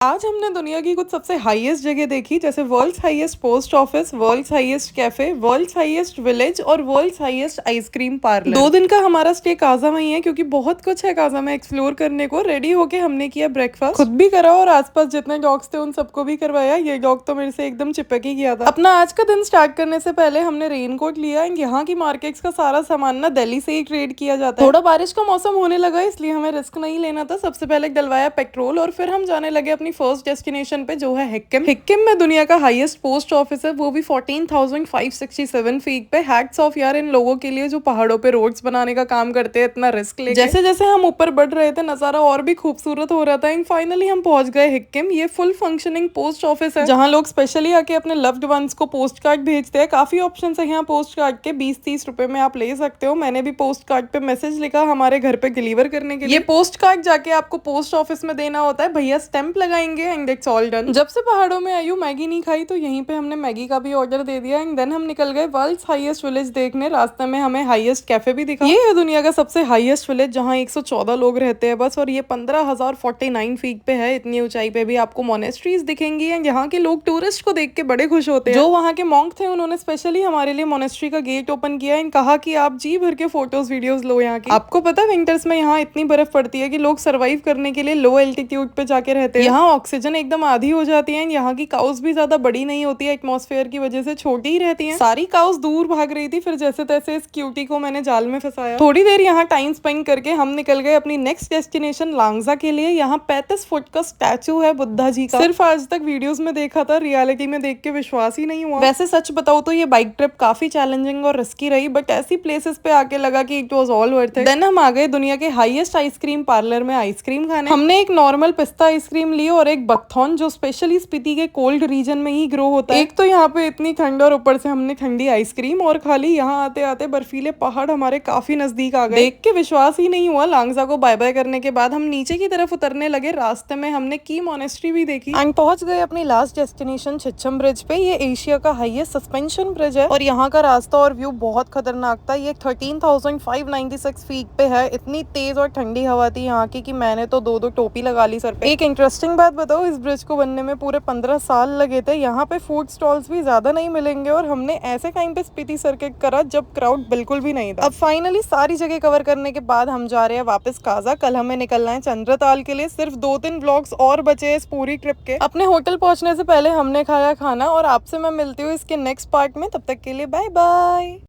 आज हमने दुनिया की कुछ सबसे हाईएस्ट जगह देखी, जैसे world's highest post office, world's highest cafe, world's highest village और वर्ल्ड्स हाईएस्ट आइसक्रीम पार्लर। 2 दिन का हमारा स्टे काजा में ही है, क्योंकि बहुत कुछ है काजा में एक्सप्लोर करने को। रेडी होके हमने किया ब्रेकफास्ट, खुद भी करा और आसपास जितने डॉग्स थे उन सबको भी करवाया। ये डॉग तो मेरे से एकदम चिपक ही गया था। अपना आज का दिन स्टार्ट करने से पहले हमने रेनकोट लिया। यहाँ की मार्केट्स का सारा सामान ना दिल्ली से ही ट्रेड किया जाता है। थोड़ा बारिश का मौसम होने लगा, इसलिए हमें रिस्क नहीं लेना था। सबसे पहले डलवाया पेट्रोल और फिर हम जाने लगे अपनी फर्स्ट डेस्टिनेशन पे, जो है हिक्किम। हिक्किम में दुनिया का हाईएस्ट पोस्ट ऑफिस है, वो भी 14,567 फीट पे। हैट्स ऑफ यार इन लोगों के लिए जो पहाड़ों पे रोड्स बनाने का काम करते हैं, इतना रिस्क लेके। जैसे जैसे हम ऊपर बढ़ रहे थे नजारा और भी खूबसूरत हो रहा था। एंड फाइनली हम पहुंच गए हिक्किम। ये फुल फंक्शनिंग पोस्ट ऑफिस है, जहाँ लोग स्पेशली आके अपने लव्ड वंस को पोस्ट कार्ड भेजते हैं। काफी ऑप्शन है यहाँ पोस्ट कार्ड के, 20-30 रुपए में आप ले सकते हो। मैंने भी पोस्ट कार्ड पे मैसेज लिखा हमारे घर पे डिलीवर करने के लिए। ये पोस्ट कार्ड जाके आपको पोस्ट ऑफिस में देना होता है, भैया स्टैंप लगाएंगे एंड इट्स ऑल डन। जब से पहाड़ों में आई हूँ मैगी नहीं खाई, तो यहीं पे हमने मैगी का भी ऑर्डर दे दिया। एंड देन हम निकल गए वर्ल्ड्स हाईएस्ट विलेज देखने। रास्ते में हमें हाईएस्ट कैफे भी दिखा। ये है दुनिया का सबसे हाईएस्ट विलेज, जहाँ 114 लोग रहते हैं बस, और ये 15,049 फीट पे है। इतनी ऊंचाई पे भी आपको मोनेस्ट्रीज दिखेंगी। एंड यहाँ के लोग टूरिस्ट को देख के बड़े खुश होते हैं। जो वहाँ के मॉन्क थे उन्होंने स्पेशली हमारे लिए मोनेस्ट्री का गेट ओपन किया एंड कहा कि आप जी भर के फोटोज वीडियोज लो यहाँ की। आपको पता विंटर्स में यहाँ इतनी बर्फ पड़ती है कि लोग सर्वाइव करने के लिए लो एल्टीट्यूड पे जाके रहते हैं। यहाँ ऑक्सीजन एकदम आधी हो जाती है। यहाँ की काउस भी ज्यादा बड़ी नहीं होती है, एटमॉस्फेयर की वजह से छोटी ही रहती हैं। सारी काउस दूर भाग रही थी, फिर जैसे तैसे इस क्यूटी को मैंने जाल में फंसाया। थोड़ी देर यहाँ टाइम स्पेंड करके हम निकल गए अपनी नेक्स्ट डेस्टिनेशन लांगजा के लिए। यहाँ 35 फुट का स्टैचू है बुद्धा जी का। सिर्फ आज तक वीडियोस में देखा था, रियलिटी में देख के विश्वास ही नहीं हुआ। वैसे सच बताऊं तो ये बाइक ट्रिप काफी चैलेंजिंग और रिस्की रही, बट ऐसी प्लेसेस पे आके लगा कि it was all worth it. Then हम आ गए दुनिया के हाईएस्ट आइसक्रीम पार्लर में आइसक्रीम खाने। हमने एक नॉर्मल पिस्ता आइसक्रीम ली और एक बकथॉन, जो स्पेशली स्पीति के कोल्ड रीजन में ही ग्रो होता है। एक तो यहाँ पे इतनी ठंड और ऊपर से हमने ठंडी आइसक्रीम और खा ली। यहाँ आते आते बर्फीले पहाड़ हमारे काफी नजदीक आ गए। देख के विश्वास ही नहीं हुआ। लांगजा को बाय बाय करने के बाद हम नीचे की तरफ उतरने लगे। रास्ते में हमने की मोनेस्ट्री भी देखी एंड पहुंच गए अपनी लास्ट डेस्टिनेशन छिछम ब्रिज पे। ये एशिया का हाईएस्ट सस्पेंशन ब्रिज है और यहाँ का रास्ता और व्यू बहुत खतरनाक था। ये 13,596 फीट पे है। इतनी तेज और ठंडी हवा थी यहाँ की कि मैंने तो दो टोपी लगा ली सर पे। एक इंटरेस्टिंग बात बताओ, इस ब्रिज को बनने में पूरे 15 साल लगे थे। यहाँ पे फूड स्टॉल्स भी ज्यादा नहीं मिलेंगे और हमने ऐसे टाइम पे स्पीति सर्किट करा जब क्राउड बिल्कुल भी नहीं था। अब फाइनली सारी जगह कवर करने के बाद हम जा रहे हैं वापस काजा। कल हमें निकलना है चंद्रताल के लिए। सिर्फ 2-3 व्लॉग्स और बचे हैं इस पूरी ट्रिप के। अपने होटल पहुंचने से पहले हमने खाया खाना और आपसे मैं मिलती हूँ इसके नेक्स्ट पार्ट में। तब तक के लिए बाय बाय।